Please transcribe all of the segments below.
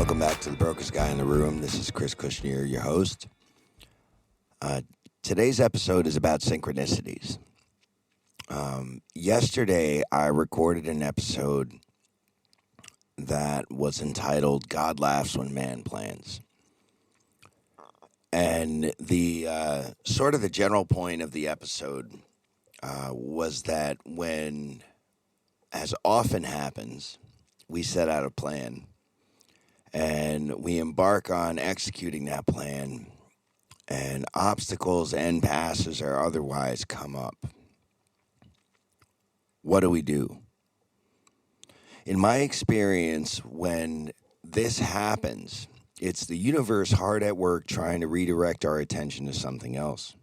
Welcome back to the Brokest Guy in the Room. This is Chris Kushner, your host. Today's episode is about synchronicities. Yesterday, I recorded an episode that was entitled God Laughs When Man Plans. And the sort of the general point of the episode was that when, as often happens, we set out a plan and we embark on executing that plan, and obstacles and passes or otherwise come up. What do? In my experience, when this happens, it's the universe hard at work trying to redirect our attention to something else.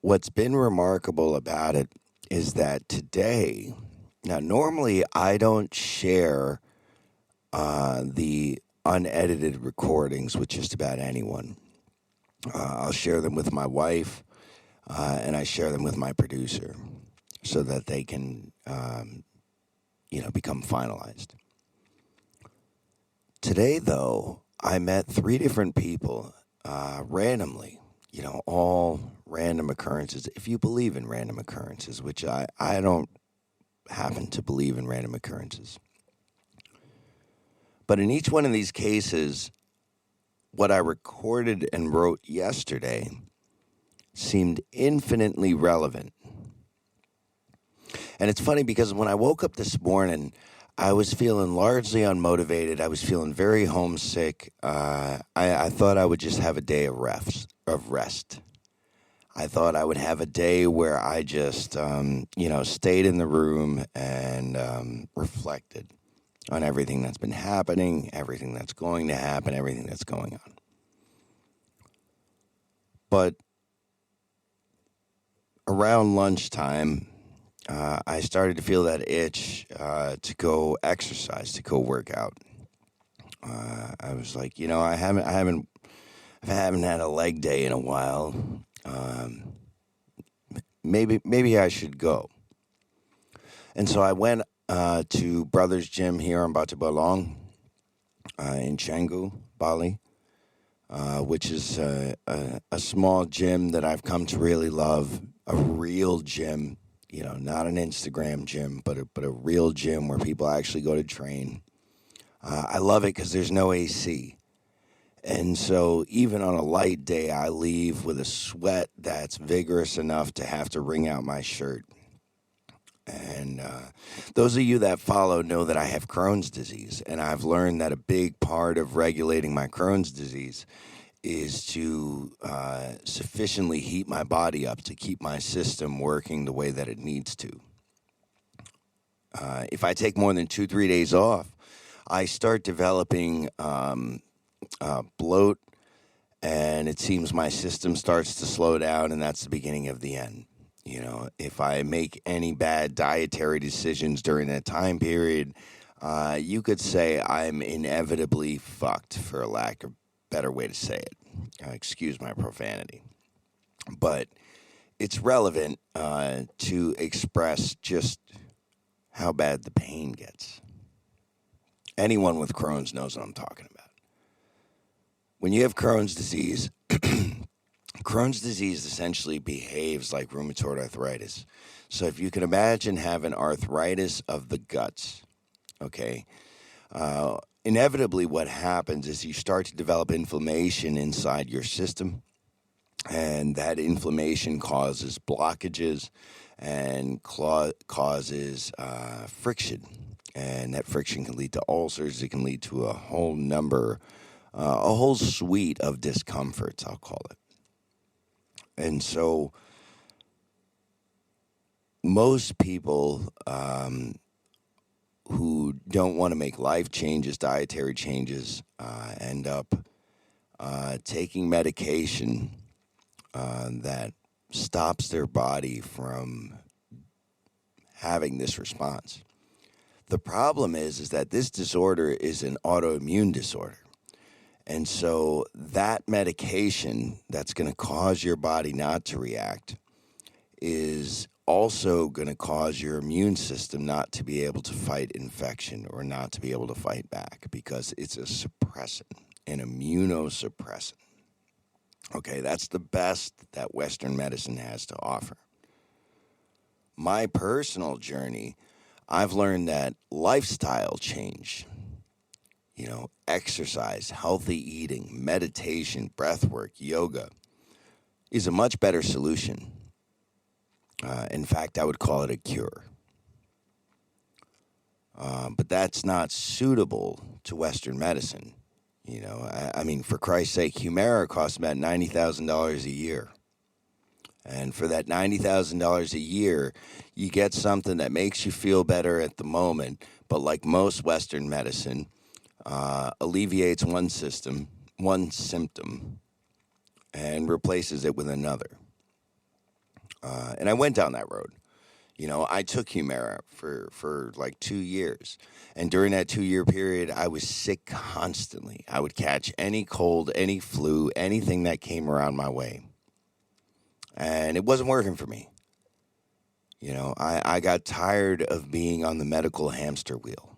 What's been remarkable about it is that today, now normally I don't share the unedited recordings with just about anyone. I'll share them with my wife, and I share them with my producer so that they can, become finalized. Today, though, I met 3 different people randomly, all random occurrences. If you believe in random occurrences, which I don't happen to believe in random occurrences. But in each one of these cases, what I recorded and wrote yesterday seemed infinitely relevant. And it's funny because when I woke up this morning, I was feeling largely unmotivated. I was feeling very homesick. I thought I would just have a day of rest. I thought I would have a day where I just, stayed in the room and reflected on everything that's been happening, everything that's going to happen, everything that's going on. But around lunchtime, I started to feel that itch to go exercise, to go work out. I was like, I haven't had a leg day in a while. Maybe I should go. And so I went to Brothers Gym here on Batu Balong in Canggu, Bali, which is a small gym that I've come to really love, a real gym, not an Instagram gym, but a real gym where people actually go to train. I love it because there's no AC. And so even on a light day, I leave with a sweat that's vigorous enough to have to wring out my shirt. And those of you that follow know that I have Crohn's disease, and I've learned that a big part of regulating my Crohn's disease is to sufficiently heat my body up to keep my system working the way that it needs to. If I take more than 2-3 days off, I start developing bloat, and it seems my system starts to slow down, and that's the beginning of the end. If I make any bad dietary decisions during that time period, you could say I'm inevitably fucked, for a lack of a better way to say it. Excuse my profanity. But it's relevant to express just how bad the pain gets. Anyone with Crohn's knows what I'm talking about. When you have Crohn's disease, Crohn's disease essentially behaves like rheumatoid arthritis. So if you can imagine having arthritis of the guts, okay, inevitably what happens is you start to develop inflammation inside your system, and that inflammation causes blockages and causes friction. And that friction can lead to ulcers. It can lead to a whole suite of discomforts, I'll call it. And so most people who don't want to make life changes, dietary changes, end up taking medication that stops their body from having this response. The problem is that this disorder is an autoimmune disorder. And so that medication that's going to cause your body not to react is also going to cause your immune system not to be able to fight infection or not to be able to fight back because it's a suppressant, an immunosuppressant. Okay, that's the best that Western medicine has to offer. My personal journey, I've learned that lifestyle change, exercise, healthy eating, meditation, breath work, yoga, is a much better solution. In fact, I would call it a cure. But that's not suitable to Western medicine. I mean, for Christ's sake, Humira costs about $90,000 a year. And for that $90,000 a year, you get something that makes you feel better at the moment, but like most Western medicine, alleviates one symptom, and replaces it with another. And I went down that road. I took Humira for like 2 years. And during that 2-year period, I was sick constantly. I would catch any cold, any flu, anything that came around my way. And it wasn't working for me. I got tired of being on the medical hamster wheel.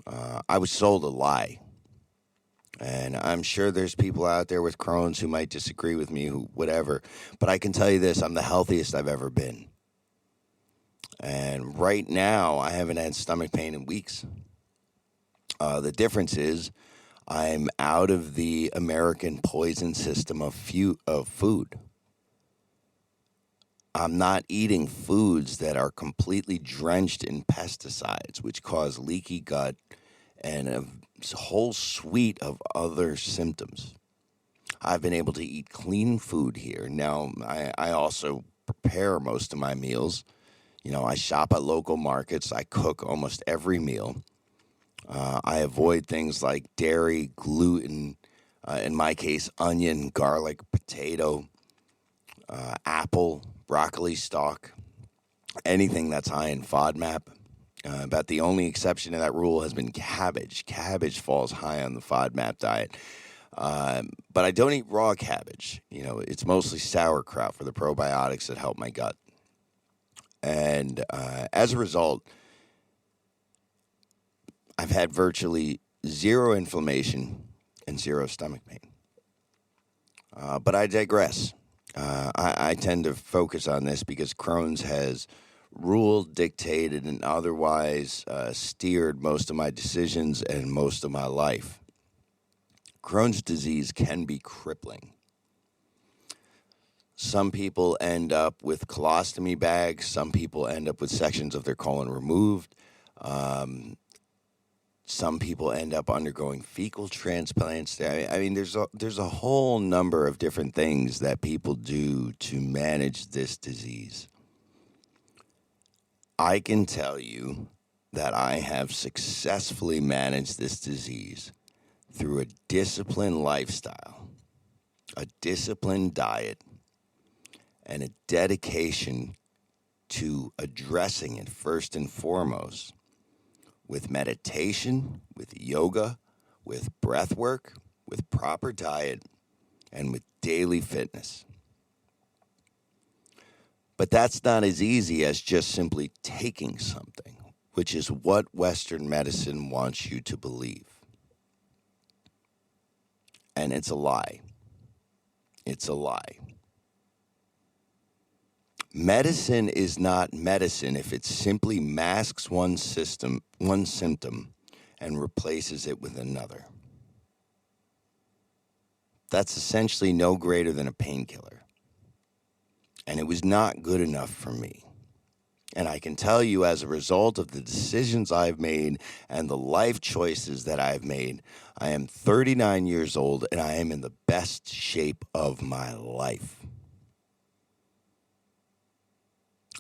I was sold a lie. And I'm sure there's people out there with Crohn's who might disagree with me, whatever. But I can tell you this, I'm the healthiest I've ever been. And right now, I haven't had stomach pain in weeks. The difference is I'm out of the American poison system of food. I'm not eating foods that are completely drenched in pesticides, which cause leaky gut and a whole suite of other symptoms. I've been able to eat clean food here. Now, I also prepare most of my meals. I shop at local markets. I cook almost every meal. I avoid things like dairy, gluten, in my case, onion, garlic, potato, apple, broccoli stalk, anything that's high in FODMAP. About the only exception to that rule has been cabbage. Cabbage falls high on the FODMAP diet. But I don't eat raw cabbage. It's mostly sauerkraut for the probiotics that help my gut. And as a result, I've had virtually zero inflammation and zero stomach pain. But I digress. I tend to focus on this because Crohn's has ruled, dictated, and otherwise steered most of my decisions and most of my life. Crohn's disease can be crippling. Some people end up with colostomy bags. Some people end up with sections of their colon removed. Some people end up undergoing fecal transplants. I mean, there's a whole number of different things that people do to manage this disease. I can tell you that I have successfully managed this disease through a disciplined lifestyle, a disciplined diet, and a dedication to addressing it first and foremost with meditation, with yoga, with breath work, with proper diet, and with daily fitness. But that's not as easy as just simply taking something, which is what Western medicine wants you to believe. And it's a lie. It's a lie. Medicine is not medicine if it simply masks one symptom, and replaces it with another. That's essentially no greater than a painkiller. And it was not good enough for me. And I can tell you, as a result of the decisions I've made and the life choices that I've made, I am 39 years old and I am in the best shape of my life.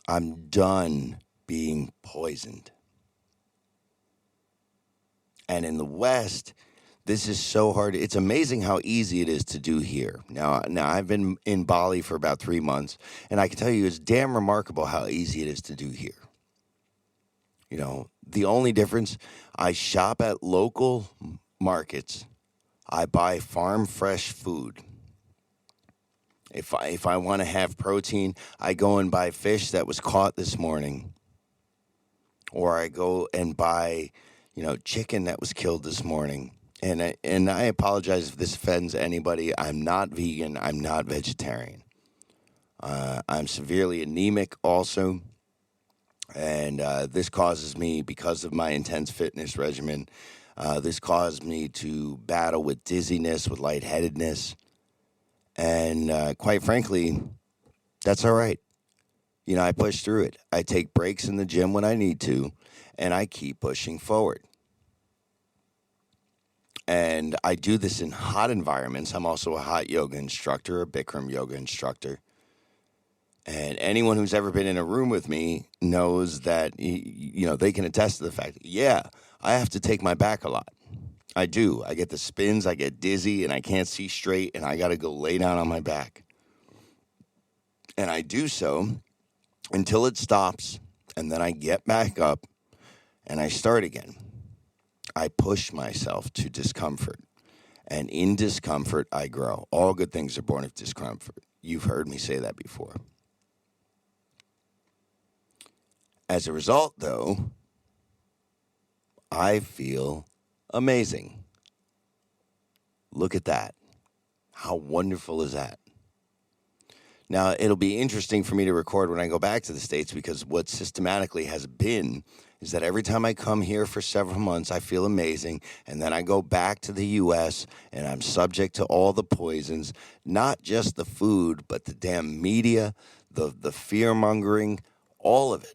I'm done being poisoned. And in the West, this is so hard. It's amazing how easy it is to do here. Now I've been in Bali for about 3 months, and I can tell you it's damn remarkable how easy it is to do here. The only difference, I shop at local markets. I buy farm fresh food. If I want to have protein, I go and buy fish that was caught this morning, or I go and buy, chicken that was killed this morning. And I apologize if this offends anybody. I'm not vegan. I'm not vegetarian. I'm severely anemic also, and this causes me, because of my intense fitness regimen, this caused me to battle with dizziness, with lightheadedness, and quite frankly, that's all right. I push through it. I take breaks in the gym when I need to, and I keep pushing forward. And I do this in hot environments. I'm also a hot yoga instructor, a Bikram yoga instructor. And anyone who's ever been in a room with me knows that, they can attest to the fact, I have to take my back a lot. I do. I get the spins, I get dizzy, and I can't see straight, and I got to go lay down on my back. And I do so until it stops, and then I get back up, and I start again. I push myself to discomfort, and in discomfort, I grow. All good things are born of discomfort. You've heard me say that before. As a result, though, I feel amazing. Look at that. How wonderful is that? Now, it'll be interesting for me to record when I go back to the States, because what systematically has been is that every time I come here for several months, I feel amazing, and then I go back to the U.S., and I'm subject to all the poisons, not just the food, but the damn media, the fear-mongering, all of it.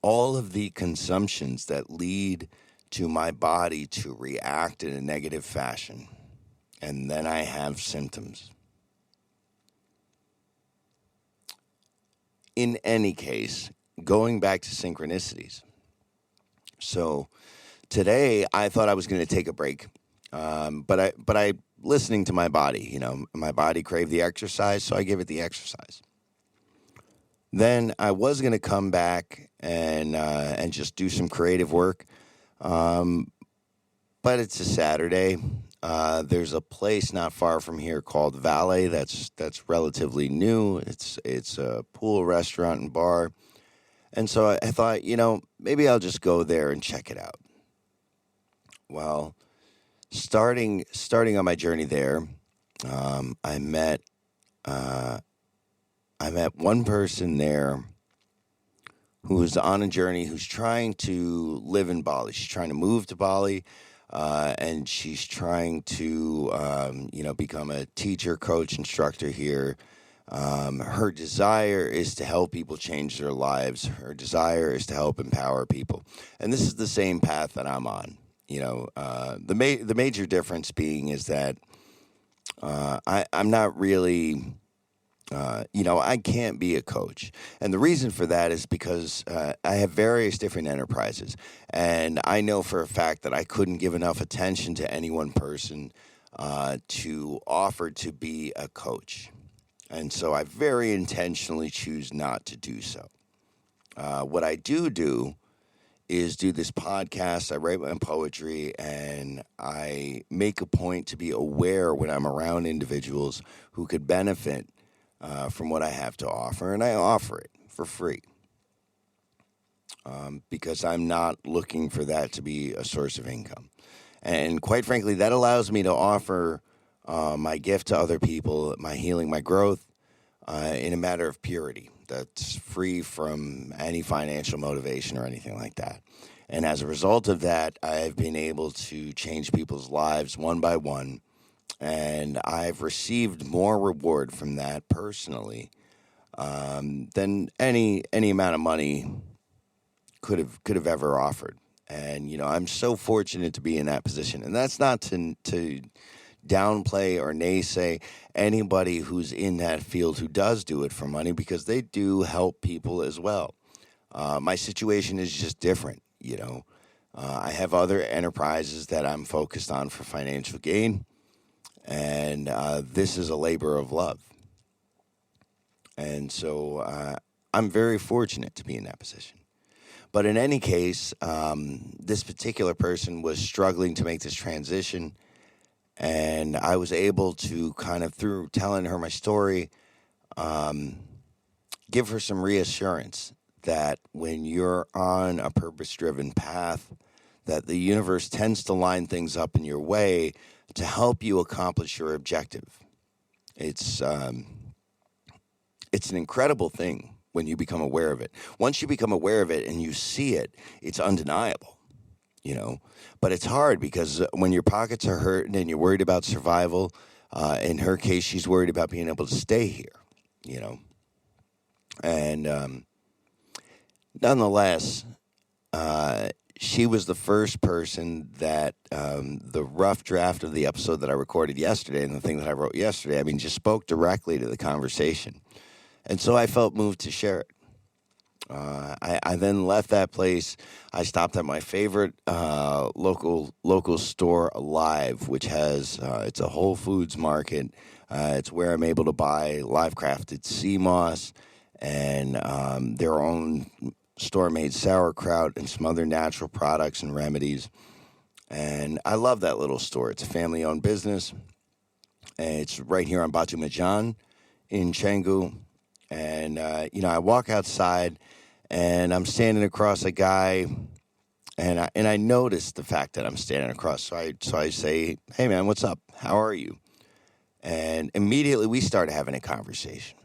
All of the consumptions that lead to my body to react in a negative fashion. And then I have symptoms. In any case, going back to synchronicities. So today I thought I was going to take a break, but I listening to my body. My body craved the exercise, so I gave it the exercise. Then I was going to come back and just do some creative work, but it's a Saturday. There's a place not far from here called Bali that's relatively new. It's a pool restaurant and bar, and so I thought, maybe I'll just go there and check it out. Well, starting on my journey there, I met one person there who was on a journey, who's trying to live in Bali. She's trying to move to Bali, and she's trying to, become a teacher, coach, instructor here. Her desire is to help people change their lives. Her desire is to help empower people. And this is the same path that I'm on. The major difference being is that I'm not really... I can't be a coach. And the reason for that is because I have various different enterprises. And I know for a fact that I couldn't give enough attention to any one person to offer to be a coach. And so I very intentionally choose not to do so. What I do is do this podcast. I write my poetry, and I make a point to be aware when I'm around individuals who could benefit from what I have to offer, and I offer it for free because I'm not looking for that to be a source of income. And quite frankly, that allows me to offer my gift to other people, my healing, my growth, in a matter of purity that's free from any financial motivation or anything like that. And as a result of that, I've been able to change people's lives one by one. And I've received more reward from that personally than any amount of money could have ever offered. And I'm so fortunate to be in that position. And that's not to downplay or naysay anybody who's in that field who does do it for money, because they do help people as well. My situation is just different. I have other enterprises that I'm focused on for financial gain. And this is a labor of love. And so I'm very fortunate to be in that position. But in any case, this particular person was struggling to make this transition. And I was able to kind of, through telling her my story, give her some reassurance that when you're on a purpose-driven path, that the universe tends to line things up in your way to help you accomplish your objective. It's an incredible thing when you become aware of it. Once you become aware of it and you see it, it's undeniable, you know. But it's hard because when your pockets are hurting and you're worried about survival, in her case, she's worried about being able to stay here, you know. And nonetheless, she was the first person that the rough draft of the episode that I recorded yesterday and the thing that I wrote yesterday, I mean, just spoke directly to the conversation. And so I felt moved to share it. I then left that place. I stopped at my favorite local store, Alive, which has, it's a Whole Foods market. It's where I'm able to buy live crafted sea moss and their own store-made sauerkraut and some other natural products and remedies. And I love that little store. It's a family-owned business. And it's right here on Batu Majan in Canggu. And, I walk outside, and I'm standing across a guy, and I notice the fact that I'm standing across. So I say, "Hey, man, what's up? How are you?" And immediately we start having a conversation.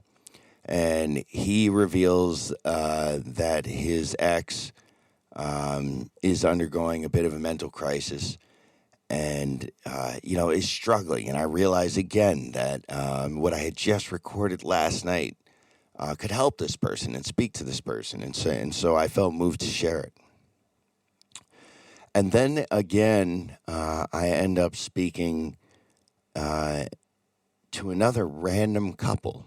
And he reveals that his ex is undergoing a bit of a mental crisis and, is struggling. And I realize again that what I had just recorded last night could help this person and speak to this person. And so I felt moved to share it. And then again, I end up speaking to another random couple.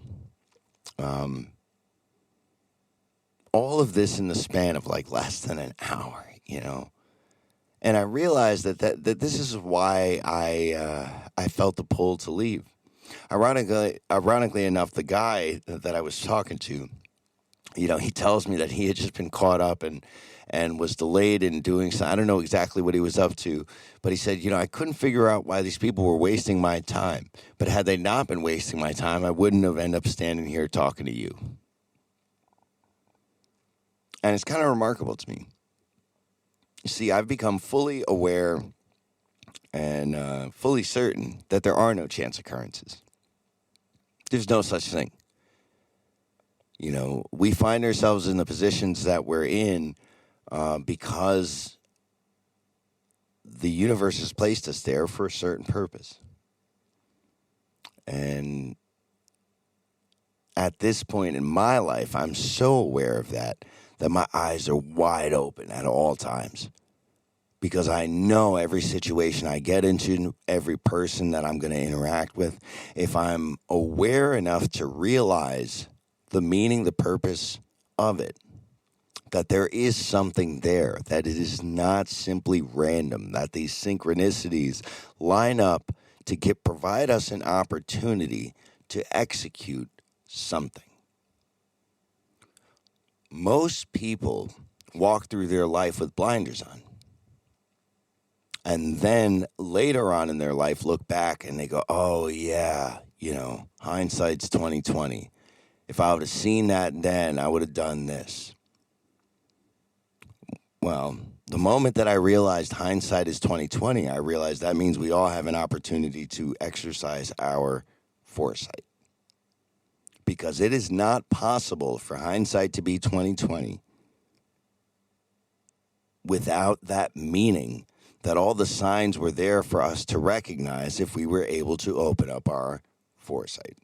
All of this in the span of like less than an hour, And I realized that this is why I felt the pull to leave. Ironically enough, the guy that I was talking to, he tells me that he had just been caught up and was delayed in doing so. I don't know exactly what he was up to, but he said, I couldn't figure out why these people were wasting my time. But had they not been wasting my time, I wouldn't have ended up standing here talking to you. And it's kind of remarkable to me. You see, I've become fully aware and fully certain that there are no chance occurrences. There's no such thing. We find ourselves in the positions that we're in because the universe has placed us there for a certain purpose. And at this point in my life, I'm so aware of that my eyes are wide open at all times. Because I know every situation I get into, every person that I'm going to interact with, if I'm aware enough to realize the meaning, the purpose of it, that there is something there, that it is not simply random, that these synchronicities line up to provide us an opportunity to execute something. Most people walk through their life with blinders on. And then later on in their life look back and they go, oh, yeah, hindsight's 20/20. If I would have seen that then, I would have done this. Well, the moment that I realized hindsight is 20/20, I realized that means we all have an opportunity to exercise our foresight. Because it is not possible for hindsight to be 20/20 without that meaning that all the signs were there for us to recognize if we were able to open up our foresight.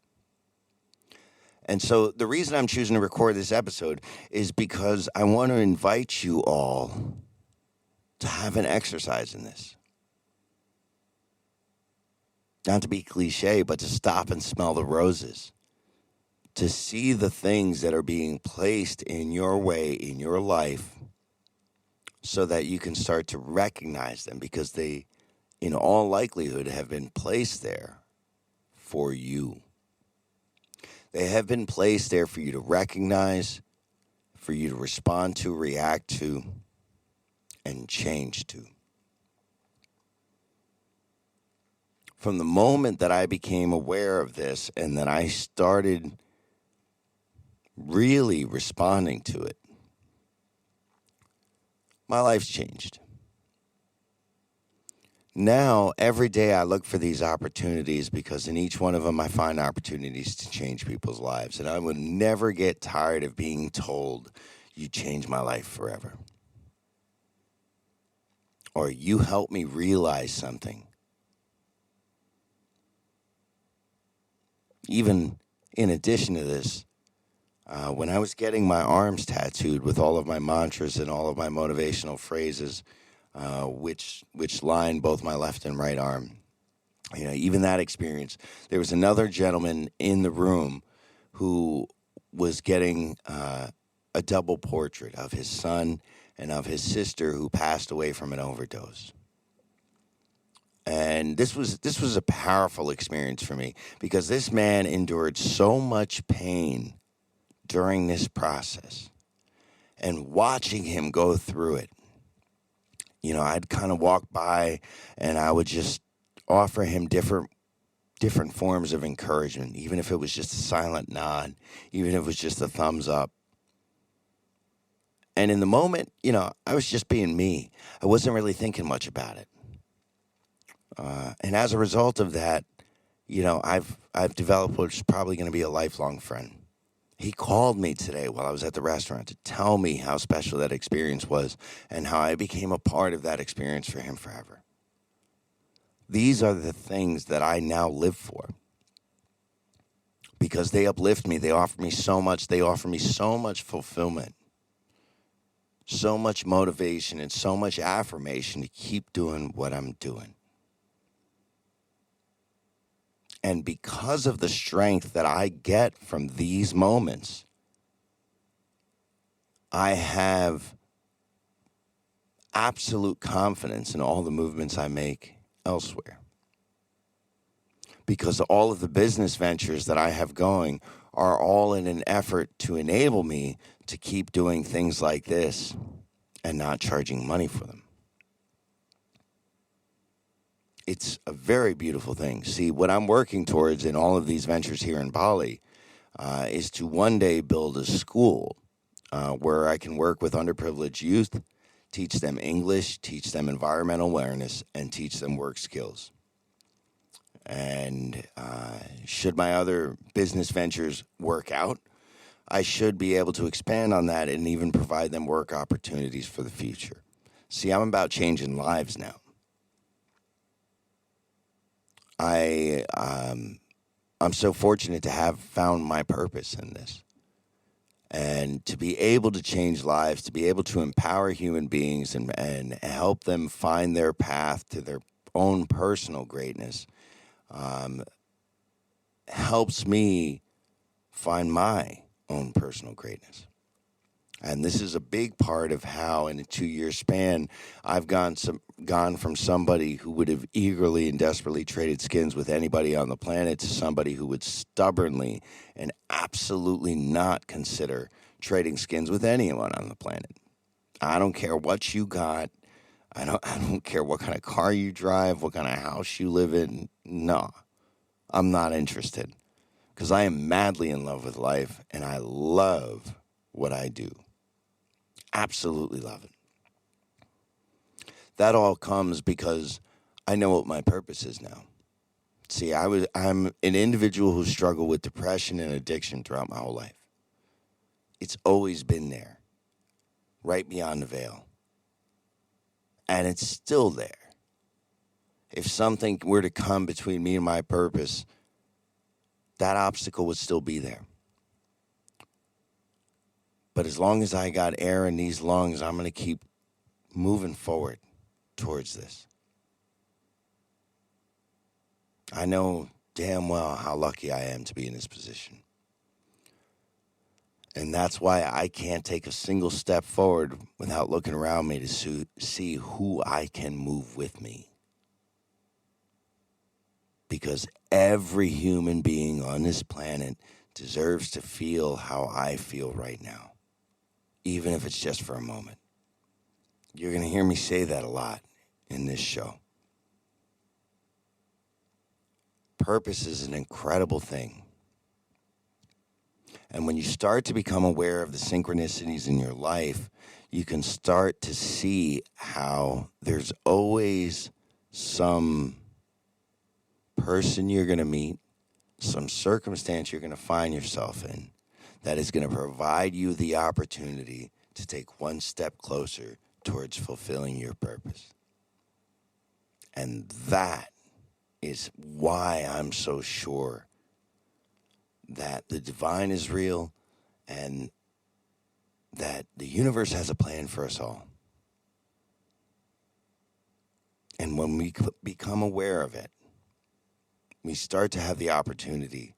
And so the reason I'm choosing to record this episode is because I want to invite you all to have an exercise in this. Not to be cliche, but to stop and smell the roses. To see the things that are being placed in your way, in your life, so that you can start to recognize them because they, in all likelihood, have been placed there for you. They have been placed there for you to recognize, for you to respond to, react to, and change to. From the moment that I became aware of this and that I started really responding to it, my life's changed. Now, every day I look for these opportunities because in each one of them I find opportunities to change people's lives. And I would never get tired of being told, you changed my life forever. Or you helped me realize something. Even in addition to this, when I was getting my arms tattooed with all of my mantras and all of my motivational phrases, which line both my left and right arm, even that experience, there was another gentleman in the room who was getting a double portrait of his son and of his sister who passed away from an overdose. And this was a powerful experience for me because this man endured so much pain during this process. And watching him go through it, I'd kind of walk by and I would just offer him different forms of encouragement, even if it was just a silent nod, even if it was just a thumbs up. And in the moment, I was just being me. I wasn't really thinking much about it. And as a result of that, I've developed what's probably going to be a lifelong friend. He called me today while I was at the restaurant to tell me how special that experience was and how I became a part of that experience for him forever. These are the things that I now live for because they uplift me. They offer me so much. They offer me so much fulfillment, so much motivation, and so much affirmation to keep doing what I'm doing. And because of the strength that I get from these moments, I have absolute confidence in all the movements I make elsewhere. Because all of the business ventures that I have going are all in an effort to enable me to keep doing things like this and not charging money for them. It's a very beautiful thing. See, what I'm working towards in all of these ventures here in Bali is to one day build a school where I can work with underprivileged youth, teach them English, teach them environmental awareness, and teach them work skills. And should my other business ventures work out, I should be able to expand on that and even provide them work opportunities for the future. See, I'm about changing lives now. I'm so fortunate to have found my purpose in this. And to be able to change lives, to be able to empower human beings and help them find their path to their own personal greatness helps me find my own personal greatness. And this is a big part of how, in a 2-year span, I've gone from somebody who would have eagerly and desperately traded skins with anybody on the planet to somebody who would stubbornly and absolutely not consider trading skins with anyone on the planet. I don't care what you got. I don't care what kind of car you drive, what kind of house you live in. No, I'm not interested because I am madly in love with life and I love what I do. Absolutely love it. That all comes because I know what my purpose is now. See, I'm an individual who struggled with depression and addiction throughout my whole life. It's always been there, right beyond the veil. And it's still there. If something were to come between me and my purpose, that obstacle would still be there. But as long as I got air in these lungs, I'm going to keep moving forward towards this. I know damn well how lucky I am to be in this position. And that's why I can't take a single step forward without looking around me to see who I can move with me. Because every human being on this planet deserves to feel how I feel right now, even if it's just for a moment. You're going to hear me say that a lot in this show. purpose is an incredible thing. And when you start to become aware of the synchronicities in your life, you can start to see how there's always some person you're going to meet, some circumstance you're going to find yourself in that is going to provide you the opportunity to take one step closer towards fulfilling your purpose. And that is why I'm so sure that the divine is real and that the universe has a plan for us all. And when we become aware of it, we start to have the opportunity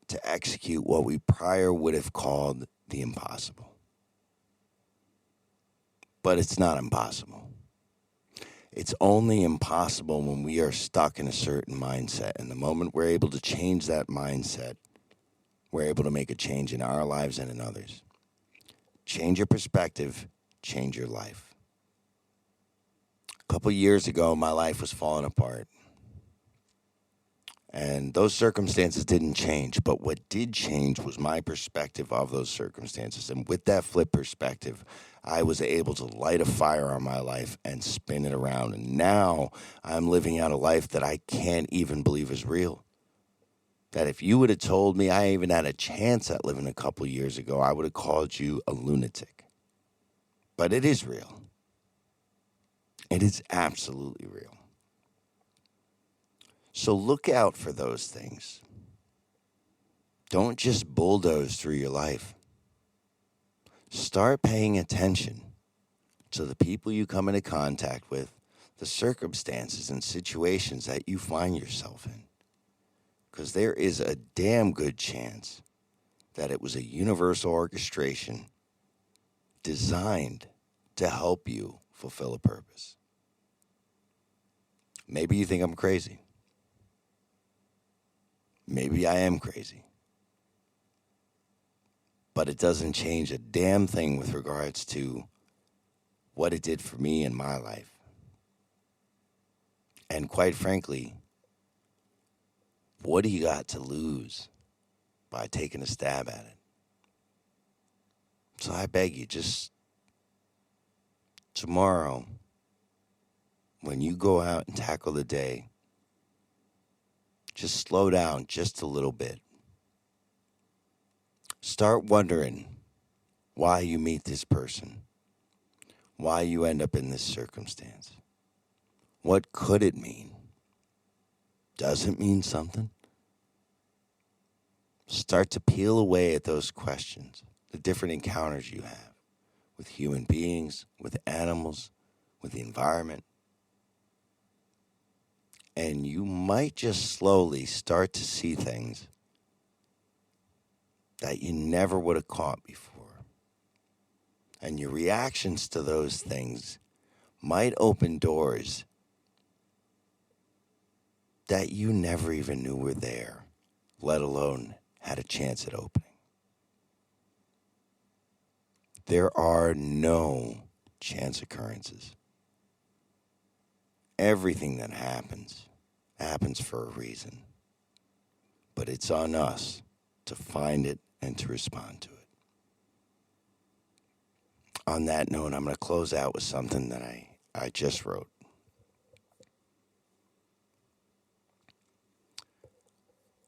to execute what we prior would have called the impossible. But it's not impossible. It's only impossible when we are stuck in a certain mindset. And the moment we're able to change that mindset, we're able to make a change in our lives and in others. Change your perspective, change your life. A couple years ago, my life was falling apart. And those circumstances didn't change. But what did change was my perspective of those circumstances. And with that flip perspective, I was able to light a fire on my life and spin it around. And now I'm living out a life that I can't even believe is real. That if you would have told me I even had a chance at living a couple years ago, I would have called you a lunatic. But it is real. It is absolutely real. So look out for those things. Don't just bulldoze through your life. Start paying attention to the people you come into contact with, the circumstances and situations that you find yourself in. Because there is a damn good chance that it was a universal orchestration designed to help you fulfill a purpose. Maybe you think I'm crazy. Maybe I am crazy. But it doesn't change a damn thing with regards to what it did for me in my life. And quite frankly, what do you got to lose by taking a stab at it? So I beg you, just tomorrow, when you go out and tackle the day, just slow down just a little bit. Start wondering why you meet this person, why you end up in this circumstance. What could it mean? Does it mean something? Start to peel away at those questions, the different encounters you have with human beings, with animals, with the environment. And you might just slowly start to see things that you never would have caught before. And your reactions to those things might open doors that you never even knew were there, let alone had a chance at opening. There are no chance occurrences. Everything that happens for a reason. But it's on us to find it and to respond to it. On that note, I'm going to close out with something that I just wrote.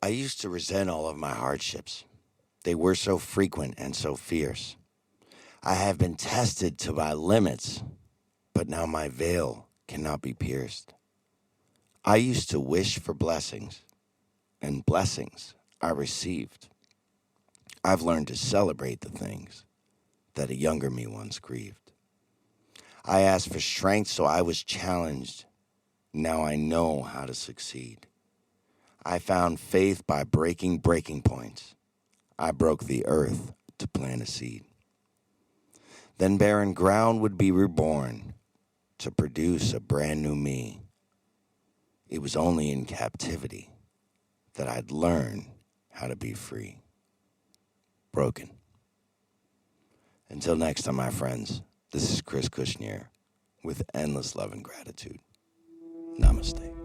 I used to resent all of my hardships. They were so frequent and so fierce. I have been tested to my limits, but now my veil cannot be pierced. I used to wish for blessings, and blessings I received. I've learned to celebrate the things that a younger me once grieved. I asked for strength, so I was challenged. Now I know how to succeed. I found faith by breaking points. I broke the earth to plant a seed. Then barren ground would be reborn to produce a brand new me. It was only in captivity that I'd learn how to be free. Broken. Until next time, my friends, this is Chris Kushner with endless love and gratitude. Namaste.